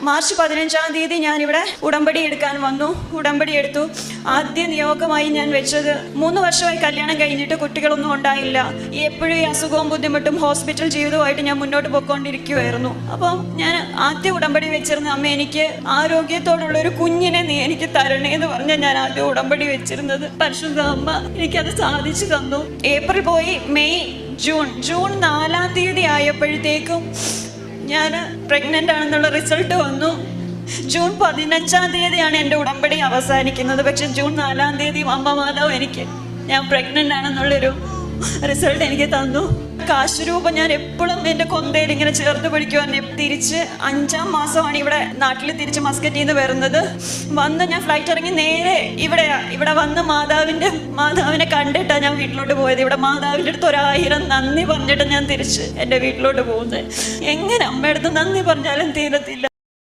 March 15 ഞാനിവിടെ ഉടമ്പടി എടുക്കാൻ വന്നു. ഉടമ്പടി എടുത്തു. ആദ്യ നിയോഗമായി ഞാൻ വെച്ചത് 3 വർഷമായി കല്യാണം കഴിഞ്ഞിട്ട് കുട്ടികളൊന്നും ഉണ്ടായില്ല. എപ്പോഴും ഈ അസുഖവും ബുദ്ധിമുട്ടും ഹോസ്പിറ്റൽ ജീവിതവുമായിട്ട് ഞാൻ മുന്നോട്ട് പോയിക്കൊണ്ടിരിക്കുമായിരുന്നു. അപ്പം ഞാൻ ആദ്യ ഉടമ്പടി വെച്ചിരുന്ന അമ്മ, എനിക്ക് ആരോഗ്യത്തോടുള്ള ഒരു കുഞ്ഞിനെ നീ എനിക്ക് തരണേ എന്ന് പറഞ്ഞാൽ ഞാൻ ആദ്യം ഉടമ്പടി വെച്ചിരുന്നത്. പരിശുദ്ധ അമ്മ എനിക്കത് സാധിച്ചു തന്നു. ഏപ്രിൽ പോയി, മെയ്, ജൂൺ 4 ആയപ്പോഴത്തേക്കും ഞാൻ പ്രഗ്നൻ്റ് ആണെന്നുള്ള റിസൾട്ട് വന്നു. ജൂൺ 15 എൻ്റെ ഉടമ്പടി അവസാനിക്കുന്നത്. പക്ഷെ ജൂൺ 4 അമ്മ മാതാവ് എനിക്ക് ഞാൻ പ്രഗ്നൻ്റ് ആണെന്നുള്ളൊരു റിസൾട്ട് എനിക്ക് തന്നു. കാശ് രൂപം ഞാൻ എപ്പോഴും എൻ്റെ കൊന്തയിൽ ഇങ്ങനെ ചേർത്ത് പിടിക്കുവാൻ. തിരിച്ച് 5-ാം മാസമാണ് ഇവിടെ നാട്ടിൽ തിരിച്ച് മസ്കറ്റിൽ നിന്ന് വരുന്നത്. വന്ന് ഞാൻ ഫ്ലൈറ്റ് ഇറങ്ങി നേരെ ഇവിടെ വന്ന് മാതാവിനെ കണ്ടിട്ടാണ് ഞാൻ വീട്ടിലോട്ട് പോയത്. ഇവിടെ മാതാവിൻ്റെ അടുത്ത് 1000 നന്ദി പറഞ്ഞിട്ട് ഞാൻ തിരിച്ച് എൻ്റെ വീട്ടിലോട്ട് പോകുന്നത്. എങ്ങനെ അമ്മയുടെ അടുത്ത് നന്ദി പറഞ്ഞാലും തീരത്തില്ല.